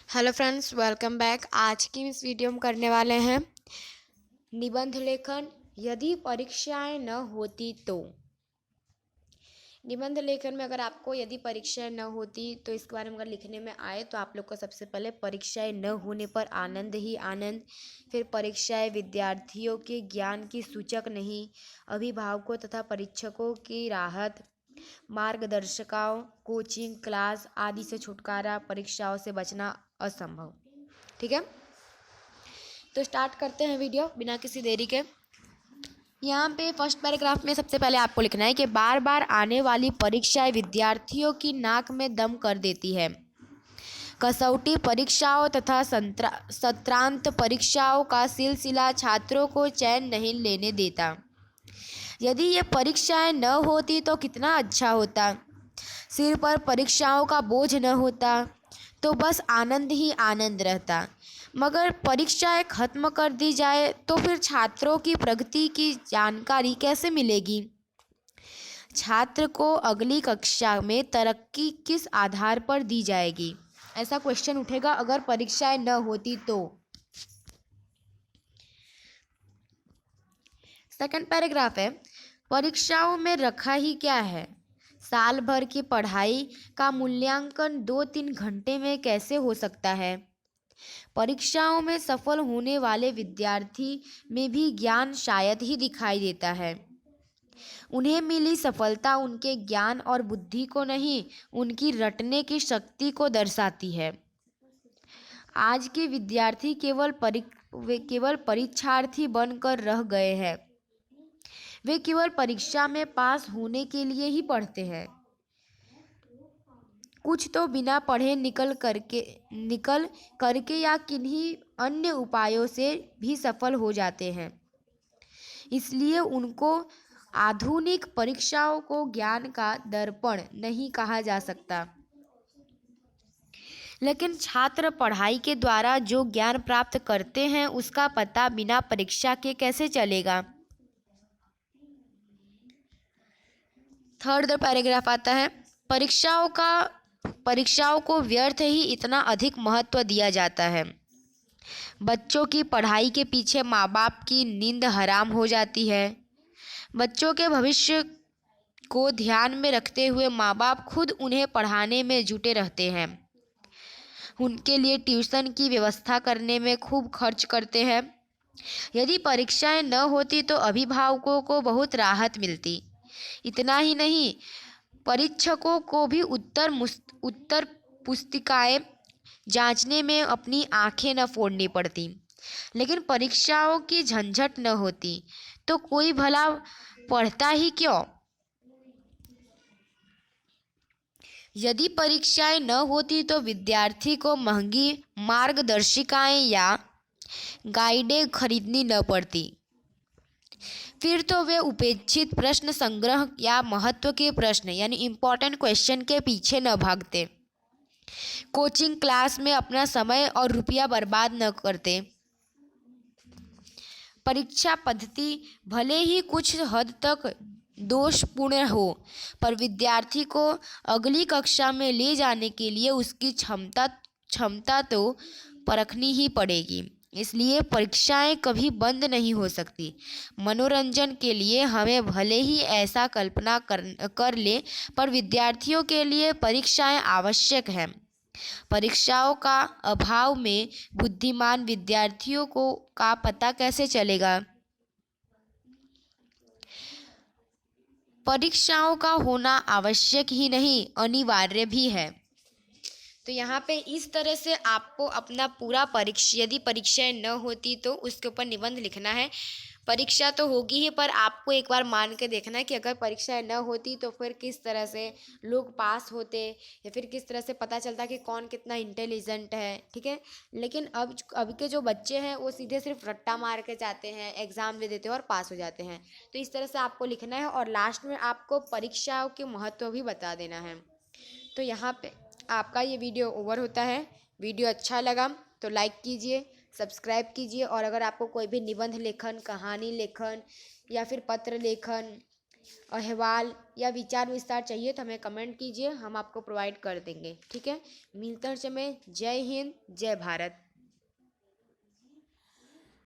Hello friends, welcome back. आज की इस वीडियो में करने वाले हैं निबंध लेखन। यदि परीक्षाएं न होती तो। निबंध लेखन में अगर आपको यदि परीक्षाएं न होती तो इसके बारे में अगर लिखने में आए तो आप लोग को सबसे पहले परीक्षाएं न होने पर आनंद ही आनंद। फिर परीक्षाएं विद्यार्थियों के ज्ञान की सूचक नहीं, अभिभावकों तथा परीक्षकों की राहत, मार्गदर्शकों, कोचिंग क्लास आदि से छुटकारा, परीक्षाओं से बचना असंभव। ठीक है, तो स्टार्ट करते हैं वीडियो बिना किसी देरी के। यहाँ पे फर्स्ट पैराग्राफ में सबसे पहले आपको लिखना है कि बार बार आने वाली परीक्षाएं विद्यार्थियों की नाक में दम कर देती है। कसौटी परीक्षाओं तथा सत्रांत परीक्षाओं का सिलसिला छात्रों को चैन नहीं लेने देता। यदि ये परीक्षाएं न होती तो कितना अच्छा होता। सिर पर परीक्षाओं का बोझ न होता तो बस आनंद ही आनंद रहता। मगर परीक्षाएं खत्म कर दी जाए तो फिर छात्रों की प्रगति की जानकारी कैसे मिलेगी? छात्र को अगली कक्षा में तरक्की किस आधार पर दी जाएगी? ऐसा क्वेश्चन उठेगा अगर परीक्षाएं न होती तो। सेकंड पैराग्राफ है, परीक्षाओं में रखा ही क्या है? साल भर की पढ़ाई का मूल्यांकन 2-3 घंटे में कैसे हो सकता है? परीक्षाओं में सफल होने वाले विद्यार्थी में भी ज्ञान शायद ही दिखाई देता है। उन्हें मिली सफलता उनके ज्ञान और बुद्धि को नहीं, उनकी रटने की शक्ति को दर्शाती है। आज के विद्यार्थी केवल परीक्षार्थी बनकर रह गए हैं। वे केवल परीक्षा में पास होने के लिए ही पढ़ते हैं। कुछ तो बिना पढ़े निकल करके या किन्हीं अन्य उपायों से भी सफल हो जाते हैं। इसलिए उनको आधुनिक परीक्षाओं को ज्ञान का दर्पण नहीं कहा जा सकता। लेकिन छात्र पढ़ाई के द्वारा जो ज्ञान प्राप्त करते हैं उसका पता बिना परीक्षा के कैसे चलेगा? थर्ड पैराग्राफ आता है, परीक्षाओं को व्यर्थ ही इतना अधिक महत्व दिया जाता है। बच्चों की पढ़ाई के पीछे माँ बाप की नींद हराम हो जाती है। बच्चों के भविष्य को ध्यान में रखते हुए माँ बाप खुद उन्हें पढ़ाने में जुटे रहते हैं। उनके लिए ट्यूशन की व्यवस्था करने में खूब खर्च करते हैं। यदि परीक्षाएं न होती तो अभिभावकों को बहुत राहत मिलती। इतना ही नहीं, परीक्षकों को भी उत्तर पुस्तिकाएं जांचने में अपनी आंखें न फोड़नी पड़ती। लेकिन परीक्षाओं की झंझट न होती तो कोई भला पढ़ता ही क्यों? यदि परीक्षाएं न होती तो विद्यार्थी को महंगी मार्गदर्शिकाएं या गाइडें खरीदनी न पड़ती। फिर तो वे उपेक्षित प्रश्न संग्रह या महत्व के प्रश्न यानी इम्पोर्टेंट क्वेश्चन के पीछे न भागते। कोचिंग क्लास में अपना समय और रुपया बर्बाद न करते। परीक्षा पद्धति भले ही कुछ हद तक दोषपूर्ण हो, पर विद्यार्थी को अगली कक्षा में ले जाने के लिए उसकी क्षमता तो परखनी ही पड़ेगी। इसलिए परीक्षाएं कभी बंद नहीं हो सकती। मनोरंजन के लिए हमें भले ही ऐसा कल्पना कर ले, पर विद्यार्थियों के लिए परीक्षाएं आवश्यक हैं। परीक्षाओं का अभाव में बुद्धिमान विद्यार्थियों को का पता कैसे चलेगा? परीक्षाओं का होना आवश्यक ही नहीं, अनिवार्य भी है। तो यहाँ पे इस तरह से आपको अपना पूरा यदि परीक्षाएं न होती तो उसके ऊपर निबंध लिखना है। परीक्षा तो होगी ही, पर आपको एक बार मान के देखना है कि अगर परीक्षाएं न होती तो फिर किस तरह से लोग पास होते या फिर किस तरह से पता चलता कि कौन कितना इंटेलिजेंट है। ठीक है, लेकिन अब के जो बच्चे हैं वो सीधे सिर्फ रट्टा मार के जाते हैं, एग्ज़ाम दे देते हैं और पास हो जाते हैं। तो इस तरह से आपको लिखना है और लास्ट में आपको परीक्षाओं के महत्व भी बता देना है। तो यहाँ पे आपका ये वीडियो ओवर होता है। वीडियो अच्छा लगा तो लाइक कीजिए, सब्सक्राइब कीजिए, और अगर आपको कोई भी निबंध लेखन, कहानी लेखन या फिर पत्र लेखन अहवाल या विचार विस्तार चाहिए तो हमें कमेंट कीजिए, हम आपको प्रोवाइड कर देंगे। ठीक है, मिलते हैं समय। जय हिंद, जय भारत।